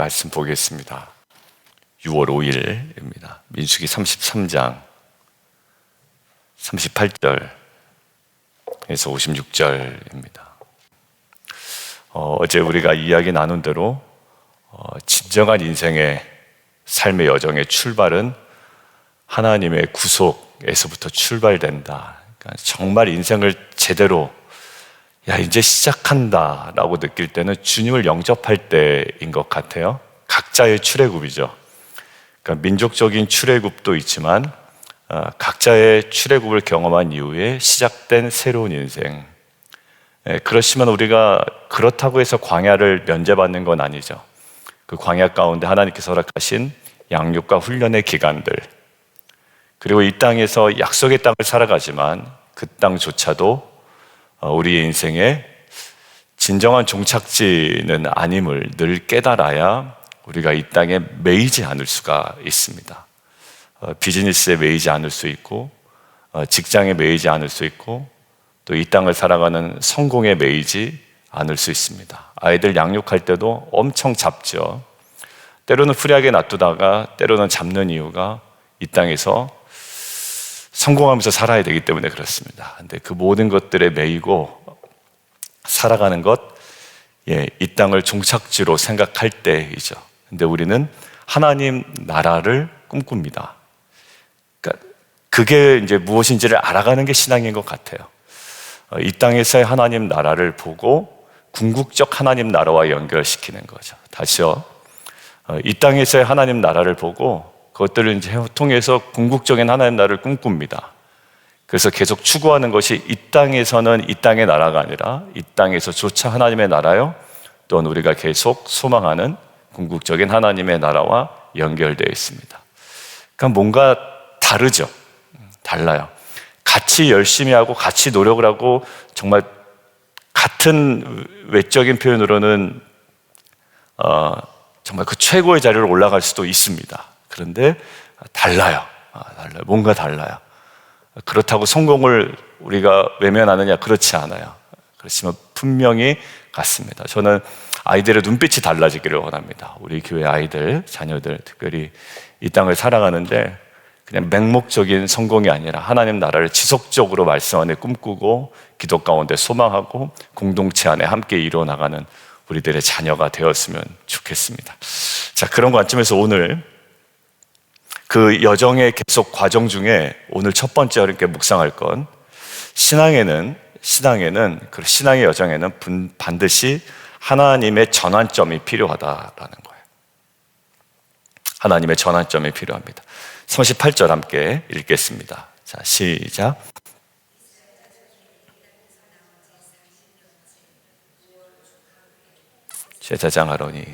말씀 보겠습니다. 6월 5일입니다. 민수기 33장 38절에서 56절입니다. 어제 우리가 이야기 나눈 대로 진정한 인생의 삶의 여정의 출발은 하나님의 구속에서부터 출발된다. 그러니까 정말 인생을 제대로 이제 시작한다 라고 느낄 때는 주님을 영접할 때인 것 같아요. 각자의 출애굽이죠. 그러니까 민족적인 출애굽도 있지만 각자의 출애굽을 경험한 이후에 시작된 새로운 인생. 그렇지만 우리가 그렇다고 해서 광야를 면제받는 건 아니죠. 그 광야 가운데 하나님께서 허락하신 양육과 훈련의 기간들, 그리고 이 땅에서 약속의 땅을 살아가지만 그 땅조차도 우리의 인생의 진정한 종착지는 아님을 늘 깨달아야 우리가 이 땅에 매이지 않을 수가 있습니다. 비즈니스에 매이지 않을 수 있고, 직장에 매이지 않을 수 있고, 또 이 땅을 살아가는 성공에 매이지 않을 수 있습니다. 아이들 양육할 때도 엄청 잡죠. 때로는 프리하게 놔두다가 때로는 잡는 이유가 이 땅에서 성공하면서 살아야 되기 때문에 그렇습니다. 근데 그 모든 것들에 매이고 살아가는 것, 이 땅을 종착지로 생각할 때이죠. 근데 우리는 하나님 나라를 꿈꿉니다. 그러니까 그게 이제 무엇인지를 알아가는 게 신앙인 것 같아요. 이 땅에서의 하나님 나라를 보고 궁극적 하나님 나라와 연결시키는 거죠. 다시요. 이 땅에서의 하나님 나라를 보고 그것들을 이제 통해서 궁극적인 하나님 나라를 꿈꿉니다. 그래서 계속 추구하는 것이 이 땅에서는 이 땅의 나라가 아니라 이 땅에서조차 하나님의 나라요, 또는 우리가 계속 소망하는 궁극적인 하나님의 나라와 연결되어 있습니다. 그러니까 뭔가 다르죠. 달라요. 같이 열심히 하고 같이 노력을 하고 정말 같은 외적인 표현으로는 정말 그 최고의 자리로 올라갈 수도 있습니다. 그런데 달라요. 뭔가 달라요. 그렇다고 성공을 우리가 외면하느냐? 그렇지 않아요. 그렇지만 분명히 같습니다. 저는 아이들의 눈빛이 달라지기를 원합니다. 우리 교회 아이들, 자녀들, 특별히 이 땅을 살아가는데 그냥 맹목적인 성공이 아니라 하나님 나라를 지속적으로 말씀 안에 꿈꾸고 기도 가운데 소망하고 공동체 안에 함께 이루어나가는 우리들의 자녀가 되었으면 좋겠습니다. 자, 그런 관점에서 오늘 그 여정의 계속 과정 중에 오늘 첫 번째 이렇게 묵상할 건 신앙의 여정에는 반드시 하나님의 전환점이 필요하다라는 거예요. 하나님의 전환점이 필요합니다. 38절 함께 읽겠습니다. 자, 시작. 제사장 아론이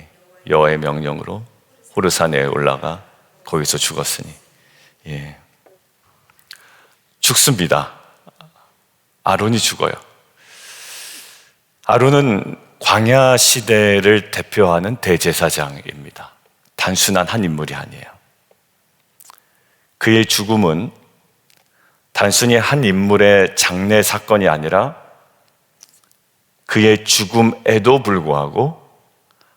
여호와의 명령으로 호르산에 올라가 거기서 죽었으니, 죽습니다. 아론이 죽어요. 아론은 광야 시대를 대표하는 대제사장입니다. 단순한 한 인물이 아니에요. 그의 죽음은 단순히 한 인물의 장례 사건이 아니라 그의 죽음에도 불구하고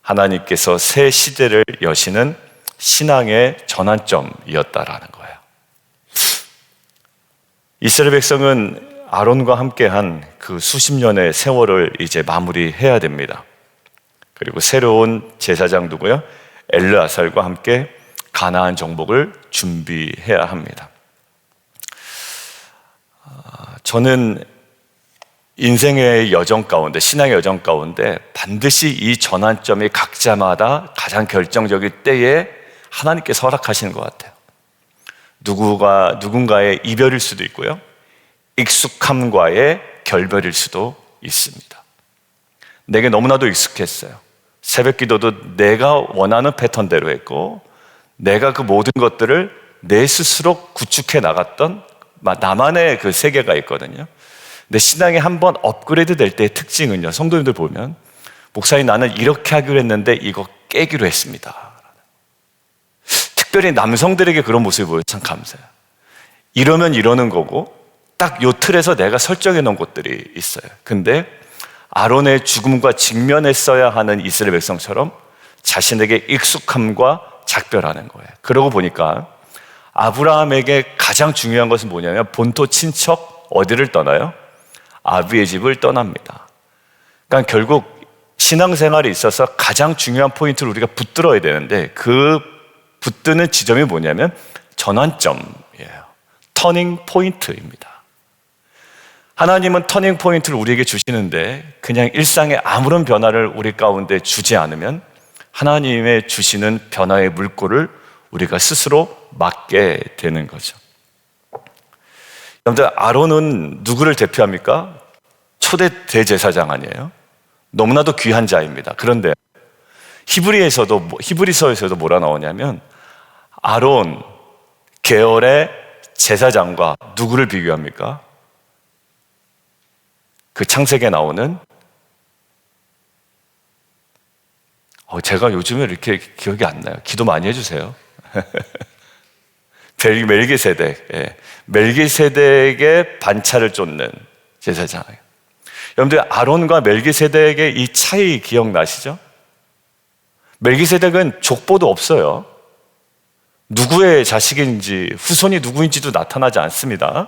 하나님께서 새 시대를 여시는 신앙의 전환점이었다라는 거예요. 이스라엘 백성은 아론과 함께한 그 수십 년의 세월을 이제 마무리해야 됩니다. 그리고 새로운 제사장 누구요? 엘르아살과 함께 가나안 정복을 준비해야 합니다. 저는 인생의 여정 가운데, 신앙의 여정 가운데 반드시 이 전환점이 각자마다 가장 결정적일 때에 하나님께서 허락하시는 것 같아요. 누군가의 이별일 수도 있고요, 익숙함과의 결별일 수도 있습니다. 내게 너무나도 익숙했어요. 새벽 기도도 내가 원하는 패턴대로 했고, 내가 그 모든 것들을 내 스스로 구축해 나갔던 나만의 그 세계가 있거든요. 근데 신앙이 한번 업그레이드 될 때의 특징은요, 성도님들 보면 목사님 나는 이렇게 하기로 했는데 이거 깨기로 했습니다. 특별히 남성들에게 그런 모습이 보여서 참 감사해요. 이러면 이러는 거고 딱 요 틀에서 내가 설정해 놓은 것들이 있어요. 근데 아론의 죽음과 직면했어야 하는 이스라엘 백성처럼 자신에게 익숙함과 작별하는 거예요. 그러고 보니까 아브라함에게 가장 중요한 것은 뭐냐면 본토 친척 어디를 떠나요? 아비의 집을 떠납니다. 그러니까 결국 신앙생활에 있어서 가장 중요한 포인트를 우리가 붙들어야 되는데 그 붙드는 지점이 뭐냐면 전환점이에요. 터닝 포인트입니다. 하나님은 터닝 포인트를 우리에게 주시는데 그냥 일상의 아무런 변화를 우리 가운데 주지 않으면 하나님의 주시는 변화의 물꼬를 우리가 스스로 맞게 되는 거죠. 여러분들, 아론은 누구를 대표합니까? 초대 대제사장 아니에요? 너무나도 귀한 자입니다. 그런데 히브리서에서도 뭐라 나오냐면 아론 계열의 제사장과 누구를 비교합니까? 그 창세기에 나오는 제가 요즘에 이렇게 기억이 안 나요. 기도 많이 해주세요. 멜기세덱, 멜기세덱의 반차를 쫓는 제사장이에요. 여러분들, 아론과 멜기세덱의 이 차이 기억나시죠? 멜기세덱은 족보도 없어요. 누구의 자식인지 후손이 누구인지도 나타나지 않습니다.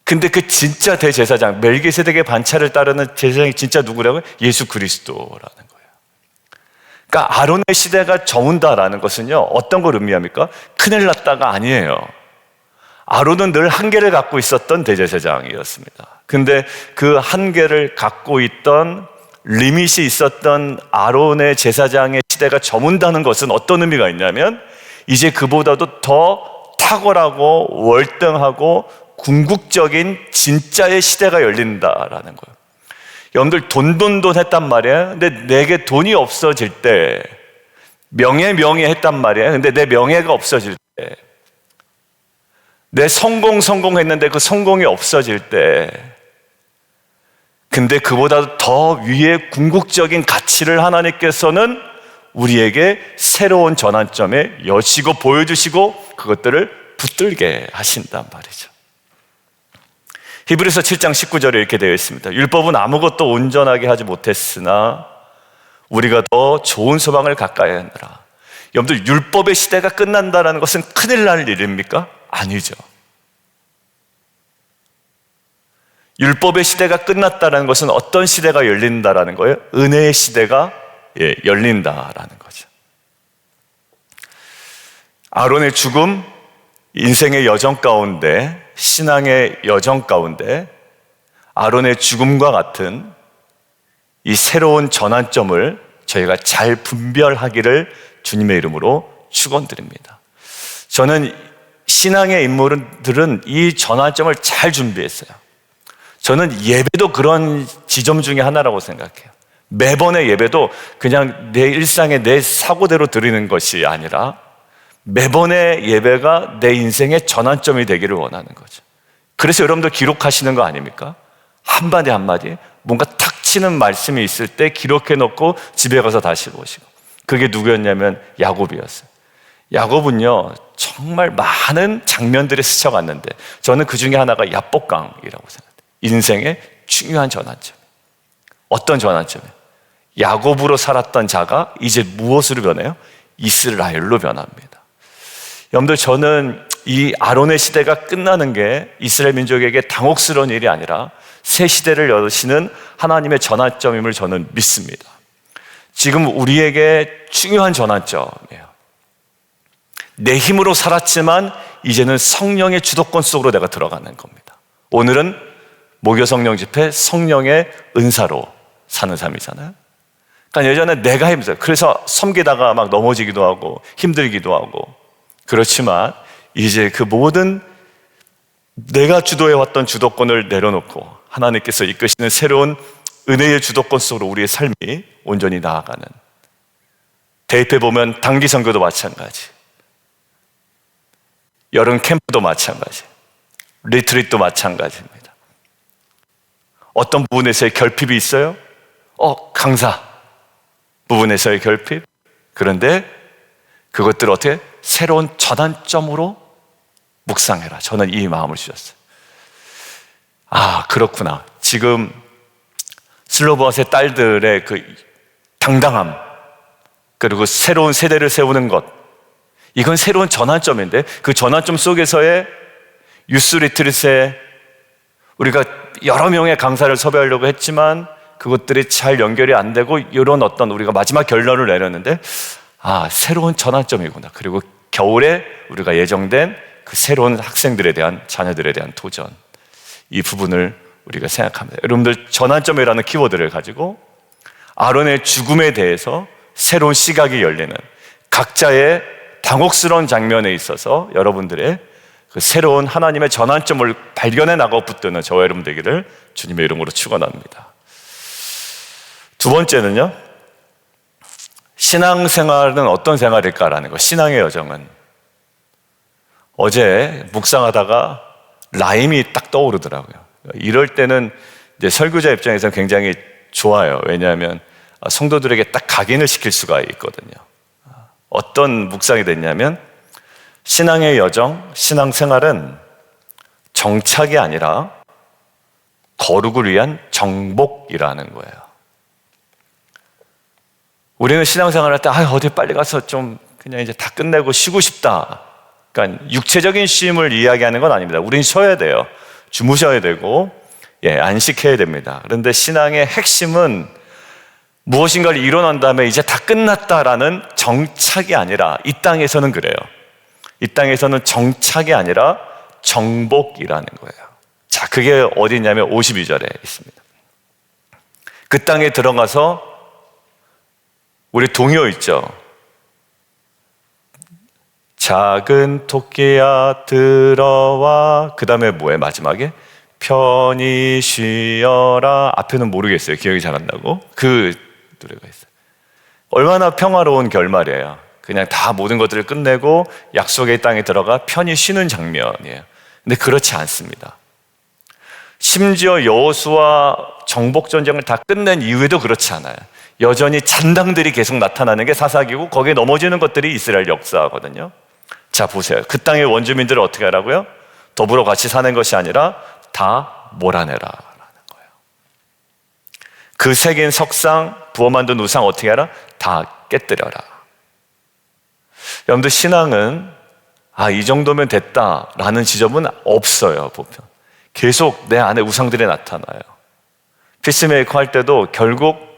근데 그 진짜 대제사장, 멜기세덱의 반차를 따르는 제사장이 진짜 누구라고요? 예수 그리스도라는 거예요. 그러니까 아론의 시대가 저문다라는 것은요, 어떤 걸 의미합니까? 큰일 났다가 아니에요. 아론은 늘 한계를 갖고 있었던 대제사장이었습니다. 근데 그 한계를 갖고 있던 리밋이 있었던 아론의 제사장의 시대가 저문다는 것은 어떤 의미가 있냐면 이제 그보다도 더 탁월하고 월등하고 궁극적인 진짜의 시대가 열린다라는 거예요. 여러분들 돈 했단 말이에요. 근데 내게 돈이 없어질 때, 명예 했단 말이에요. 근데 내 명예가 없어질 때, 내 성공했는데 그 성공이 없어질 때, 근데 그보다 더 위의 궁극적인 가치를 하나님께서는 우리에게 새로운 전환점에 여시고 보여주시고 그것들을 붙들게 하신단 말이죠. 히브리서 7장 19절에 이렇게 되어 있습니다. 율법은 아무것도 온전하게 하지 못했으나 우리가 더 좋은 소망을 가까이 하느라. 여러분들, 율법의 시대가 끝난다는 것은 큰일 날 일입니까? 아니죠. 율법의 시대가 끝났다는 것은 어떤 시대가 열린다라는 거예요? 은혜의 시대가 열린다라는 거죠. 아론의 죽음, 인생의 여정 가운데, 신앙의 여정 가운데 아론의 죽음과 같은 이 새로운 전환점을 저희가 잘 분별하기를 주님의 이름으로 축원드립니다. 저는 신앙의 인물들은 이 전환점을 잘 준비했어요. 저는 예배도 그런 지점 중에 하나라고 생각해요. 매번의 예배도 그냥 내 일상의 내 사고대로 드리는 것이 아니라 매번의 예배가 내 인생의 전환점이 되기를 원하는 거죠. 그래서 여러분들 기록하시는 거 아닙니까? 한마디 한마디 뭔가 탁 치는 말씀이 있을 때 기록해 놓고 집에 가서 다시 보시고. 그게 누구였냐면 야곱이었어요. 야곱은요 정말 많은 장면들에 스쳐갔는데 저는 그 중에 하나가 야복강이라고 생각해요. 인생의 중요한 전환점. 어떤 전환점이에요? 야곱으로 살았던 자가 이제 무엇으로 변해요? 이스라엘로 변합니다. 여러분들, 저는 이 아론의 시대가 끝나는 게 이스라엘 민족에게 당혹스러운 일이 아니라 새 시대를 여시는 하나님의 전환점임을 저는 믿습니다. 지금 우리에게 중요한 전환점이에요. 내 힘으로 살았지만 이제는 성령의 주도권 속으로 내가 들어가는 겁니다. 오늘은 목요 성령 집회 성령의 은사로 사는 삶이잖아요. 그러니까 예전에 내가 힘들어요. 그래서 섬기다가 막 넘어지기도 하고 힘들기도 하고. 그렇지만 이제 그 모든 내가 주도해왔던 주도권을 내려놓고 하나님께서 이끄시는 새로운 은혜의 주도권 속으로 우리의 삶이 온전히 나아가는. 대입해 보면 단기 선교도 마찬가지, 여름 캠프도 마찬가지, 리트릿도 마찬가지입니다. 어떤 부분에서의 결핍이 있어요? 강사 부분에서의 결핍. 그런데 그것들을 어떻게 새로운 전환점으로 묵상해라. 저는 이 마음을 주셨어요. 그렇구나. 지금 슬로보아스의 딸들의 그 당당함, 그리고 새로운 세대를 세우는 것, 이건 새로운 전환점인데, 그 전환점 속에서의 유스 리트릿에 우리가 여러 명의 강사를 섭외하려고 했지만 그것들이 잘 연결이 안 되고, 이런 어떤 우리가 마지막 결론을 내렸는데, 새로운 전환점이구나. 그리고 겨울에 우리가 예정된 그 새로운 학생들에 대한, 자녀들에 대한 도전, 이 부분을 우리가 생각합니다. 여러분들, 전환점이라는 키워드를 가지고 아론의 죽음에 대해서 새로운 시각이 열리는, 각자의 당혹스러운 장면에 있어서 여러분들의 그 새로운 하나님의 전환점을 발견해 나가고 붙드는 저와 여러분 되기를 주님의 이름으로 축원합니다. 두 번째는요, 신앙생활은 어떤 생활일까라는 거. 신앙의 여정은, 어제 묵상하다가 라임이 딱 떠오르더라고요. 이럴 때는 이제 설교자 입장에서 굉장히 좋아요. 왜냐하면 성도들에게 딱 각인을 시킬 수가 있거든요. 어떤 묵상이 됐냐면, 신앙의 여정, 신앙생활은 정착이 아니라 거룩을 위한 정복이라는 거예요. 우리는 신앙생활 할 때 어디 빨리 가서 좀 그냥 이제 다 끝내고 쉬고 싶다, 그러니까 육체적인 쉼을 이야기하는 건 아닙니다. 우린 쉬어야 돼요. 주무셔야 되고, 안식해야 됩니다. 그런데 신앙의 핵심은 무엇인가를 이뤄낸 다음에 이제 다 끝났다라는 정착이 아니라, 이 땅에서는 그래요. 이 땅에서는 정착이 아니라 정복이라는 거예요. 자, 그게 어디 있냐면 52절에 있습니다. 그 땅에 들어가서, 우리 동요 있죠. 작은 토끼야 들어와, 그 다음에 뭐예요? 마지막에 편히 쉬어라. 앞에는 모르겠어요. 기억이 잘 안 나고. 그 노래가 있어요. 얼마나 평화로운 결말이에요. 그냥 다 모든 것들을 끝내고 약속의 땅에 들어가 편히 쉬는 장면이에요. 근데 그렇지 않습니다. 심지어 여호수아 정복전쟁을 다 끝낸 이후에도 그렇지 않아요. 여전히 잔당들이 계속 나타나는 게 사사기고, 거기에 넘어지는 것들이 이스라엘 역사거든요. 자, 보세요. 그 땅의 원주민들을 어떻게 하라고요? 더불어 같이 사는 것이 아니라 다 몰아내라 라는 거예요. 그 새긴 석상, 부어 만든 우상 어떻게 하라? 다 깨뜨려라. 여러분들, 신앙은 이 정도면 됐다라는 지점은 없어요. 보면 계속 내 안에 우상들이 나타나요. 피스메이커 할 때도 결국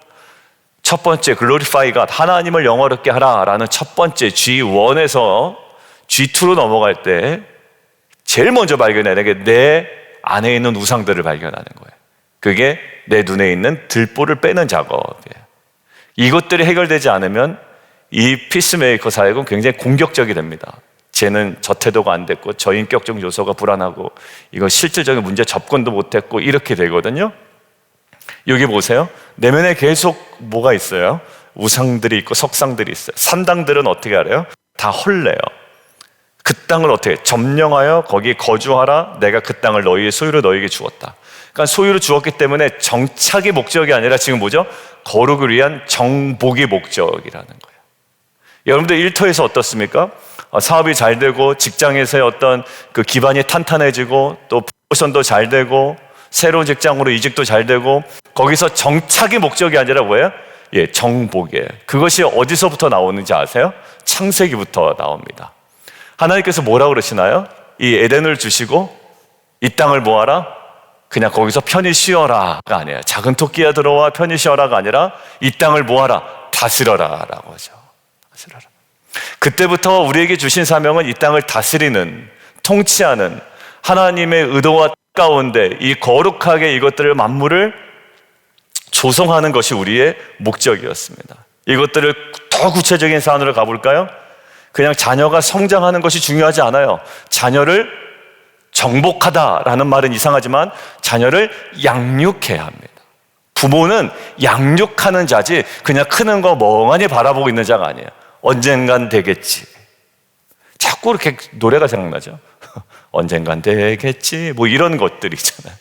첫 번째 글로리파이 갓, 하나님을 영화롭게 하라라는 첫 번째 G1에서 G2로 넘어갈 때 제일 먼저 발견하는 게 내 안에 있는 우상들을 발견하는 거예요. 그게 내 눈에 있는 들보를 빼는 작업이에요. 이것들이 해결되지 않으면 이 피스메이커 사역은 굉장히 공격적이 됩니다. 쟤는 저 태도가 안 됐고, 저 인격적 요소가 불안하고, 이거 실질적인 문제 접근도 못했고, 이렇게 되거든요. 여기 보세요. 내면에 계속 뭐가 있어요? 우상들이 있고 석상들이 있어요. 산당들은 어떻게 하래요? 다 헐래요. 그 땅을 어떻게 점령하여 거기에 거주하라. 내가 그 땅을 너희의 소유로 너희에게 주었다. 그러니까 소유로 주었기 때문에 정착이 목적이 아니라 지금 뭐죠? 거룩을 위한 정복이 목적이라는 거예요. 여러분들 일터에서 어떻습니까? 사업이 잘 되고, 직장에서의 어떤 그 기반이 탄탄해지고, 또 프로모션도 잘 되고, 새로운 직장으로 이직도 잘 되고, 거기서 정착이 목적이 아니라 뭐예요? 정복이에요. 그것이 어디서부터 나오는지 아세요? 창세기부터 나옵니다. 하나님께서 뭐라고 그러시나요? 이 에덴을 주시고 이 땅을 뭐하라? 그냥 거기서 편히 쉬어라가 아니에요. 작은 토끼야 들어와 편히 쉬어라가 아니라 이 땅을 뭐하라? 다스려라라고 하죠. 다스려라. 그때부터 우리에게 주신 사명은 이 땅을 다스리는, 통치하는 하나님의 의도와 가운데 이 거룩하게 이것들을 만물을 조성하는 것이 우리의 목적이었습니다. 이것들을 더 구체적인 사안으로 가볼까요? 그냥 자녀가 성장하는 것이 중요하지 않아요. 자녀를 정복하다라는 말은 이상하지만 자녀를 양육해야 합니다. 부모는 양육하는 자지 그냥 크는 거 멍하니 바라보고 있는 자가 아니에요. 언젠간 되겠지. 자꾸 이렇게 노래가 생각나죠. 언젠간 되겠지, 뭐 이런 것들 있잖아요.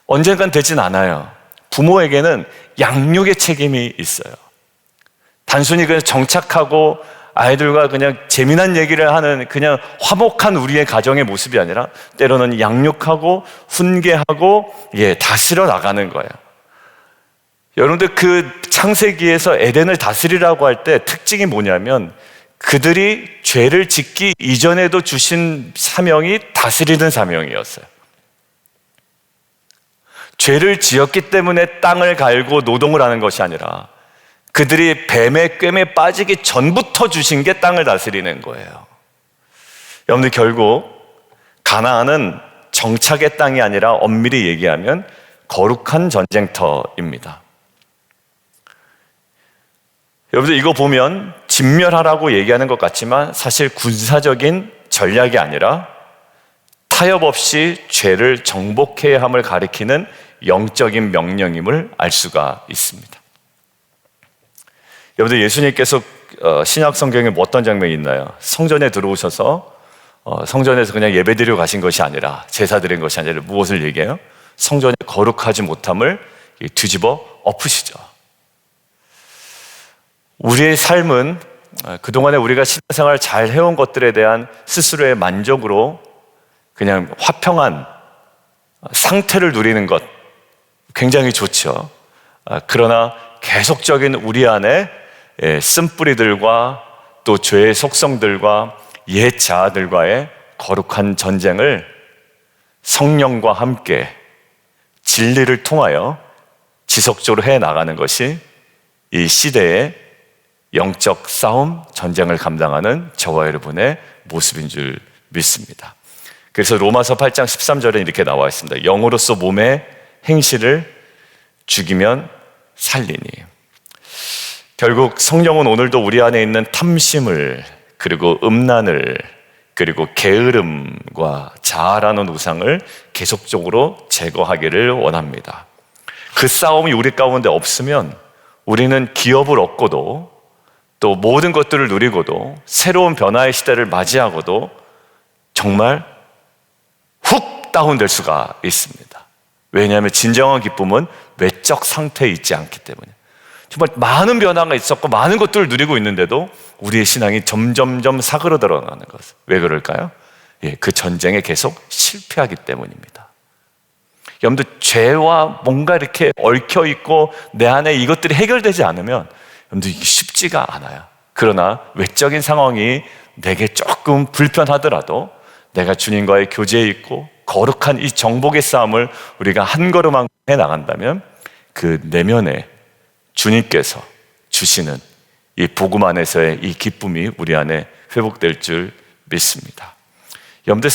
언젠간 되진 않아요. 부모에게는 양육의 책임이 있어요. 단순히 그냥 정착하고 아이들과 그냥 재미난 얘기를 하는 그냥 화목한 우리의 가정의 모습이 아니라 때로는 양육하고 훈계하고 다스려 나가는 거예요. 여러분들 그 창세기에서 에덴을 다스리라고 할 때 특징이 뭐냐면 그들이 죄를 짓기 이전에도 주신 사명이 다스리는 사명이었어요. 죄를 지었기 때문에 땅을 갈고 노동을 하는 것이 아니라 그들이 뱀의 꿰매 빠지기 전부터 주신 게 땅을 다스리는 거예요. 여러분들 결국 가나안은 정착의 땅이 아니라 엄밀히 얘기하면 거룩한 전쟁터입니다. 여러분들 이거 보면 진멸하라고 얘기하는 것 같지만 사실 군사적인 전략이 아니라 타협 없이 죄를 정복해야 함을 가리키는 영적인 명령임을 알 수가 있습니다. 여러분들 예수님께서 신약 성경에 뭐 어떤 장면이 있나요? 성전에 들어오셔서 성전에서 그냥 예배드리러 가신 것이 아니라 제사 드린 것이 아니라 무엇을 얘기해요? 성전에 거룩하지 못함을 뒤집어 엎으시죠. 우리의 삶은 그동안에 우리가 신앙생활 잘 해온 것들에 대한 스스로의 만족으로 그냥 화평한 상태를 누리는 것 굉장히 좋죠. 그러나 계속적인 우리 안에 쓴뿌리들과 또 죄의 속성들과 옛 자아들과의 거룩한 전쟁을 성령과 함께 진리를 통하여 지속적으로 해나가는 것이 이 시대의 영적 싸움, 전쟁을 감당하는 저와 여러분의 모습인 줄 믿습니다. 그래서 로마서 8장 13절에 이렇게 나와 있습니다. 영으로서 몸의 행실을 죽이면 살리니. 결국 성령은 오늘도 우리 안에 있는 탐심을, 그리고 음란을, 그리고 게으름과 자아라는 우상을 계속적으로 제거하기를 원합니다. 그 싸움이 우리 가운데 없으면 우리는 기업을 얻고도 또 모든 것들을 누리고도 새로운 변화의 시대를 맞이하고도 정말 훅 다운될 수가 있습니다. 왜냐하면 진정한 기쁨은 외적 상태에 있지 않기 때문에. 정말 많은 변화가 있었고 많은 것들을 누리고 있는데도 우리의 신앙이 점점점 사그러들어가는 것. 왜 그럴까요? 그 전쟁에 계속 실패하기 때문입니다. 여러분들 죄와 뭔가 이렇게 얽혀있고 내 안에 이것들이 해결되지 않으면 여러분들 이게 쉽지가 않아요. 그러나 외적인 상황이 내게 조금 불편하더라도 내가 주님과의 교제에 있고 거룩한 이 정복의 싸움을 우리가 한 걸음 한 걸음 해나간다면 그 내면에 주님께서 주시는 이 복음 안에서의 이 기쁨이 우리 안에 회복될 줄 믿습니다. 여러분들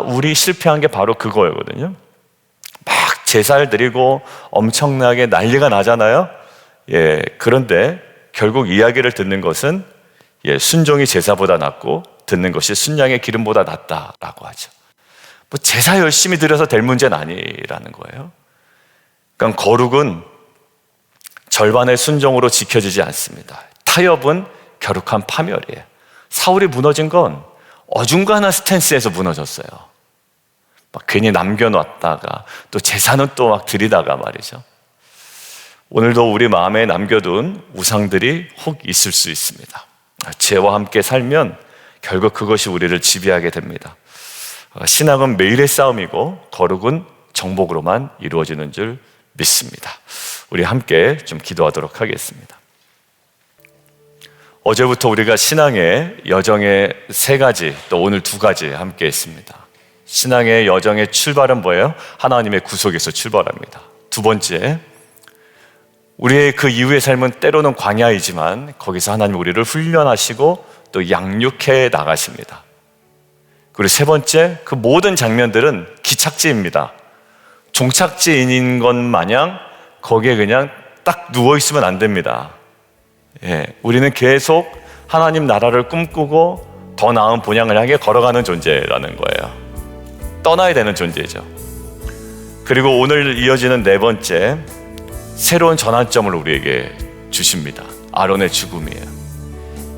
우리 실패한 게 바로 그거였거든요. 막 제사를 드리고 엄청나게 난리가 나잖아요. 그런데 결국 이야기를 듣는 것은 순종이 제사보다 낫고 듣는 것이 순양의 기름보다 낫다라고 하죠. 뭐 제사 열심히 드려서 될 문제는 아니라는 거예요. 그러니까 거룩은 절반의 순종으로 지켜지지 않습니다. 타협은 격한 파멸이에요. 사울이 무너진 건 어중간한 스탠스에서 무너졌어요. 막 괜히 남겨놨다가 또 제사는 또 막 드리다가 말이죠. 오늘도 우리 마음에 남겨둔 우상들이 혹 있을 수 있습니다. 죄와 함께 살면 결국 그것이 우리를 지배하게 됩니다. 신앙은 매일의 싸움이고 거룩은 정복으로만 이루어지는 줄 믿습니다. 우리 함께 좀 기도하도록 하겠습니다. 어제부터 우리가 신앙의 여정의 3가지, 또 오늘 2가지 함께 했습니다. 신앙의 여정의 출발은 뭐예요? 하나님의 구속에서 출발합니다. 2번째, 우리의 그 이후의 삶은 때로는 광야이지만 거기서 하나님 우리를 훈련하시고 또 양육해 나가십니다. 그리고 3번째, 그 모든 장면들은 기착지입니다. 종착지인 것 마냥 거기에 그냥 딱 누워있으면 안 됩니다. 우리는 계속 하나님 나라를 꿈꾸고 더 나은 본향을 향해 걸어가는 존재라는 거예요. 떠나야 되는 존재죠. 그리고 오늘 이어지는 4번째, 새로운 전환점을 우리에게 주십니다. 아론의 죽음이에요.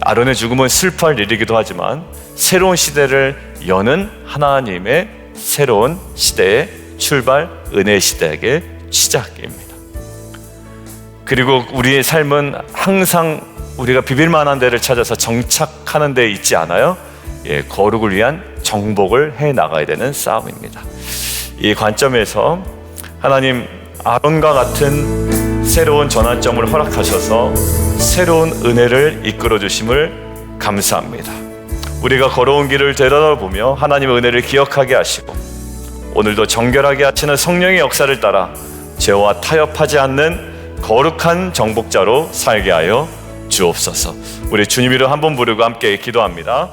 아론의 죽음은 슬퍼할 일이기도 하지만 새로운 시대를 여는 하나님의 새로운 시대의 출발, 은혜의 시대의 시작입니다. 그리고 우리의 삶은 항상 우리가 비빌만한 데를 찾아서 정착하는 데 있지 않아요? 거룩을 위한 정복을 해나가야 되는 싸움입니다. 이 관점에서 하나님, 아론과 같은 새로운 전환점을 허락하셔서 새로운 은혜를 이끌어 주심을 감사합니다. 우리가 걸어온 길을 되돌아보며 하나님의 은혜를 기억하게 하시고 오늘도 정결하게 하시는 성령의 역사를 따라 죄와 타협하지 않는 거룩한 정복자로 살게 하여 주옵소서. 우리 주님 이름 한번 부르고 함께 기도합니다.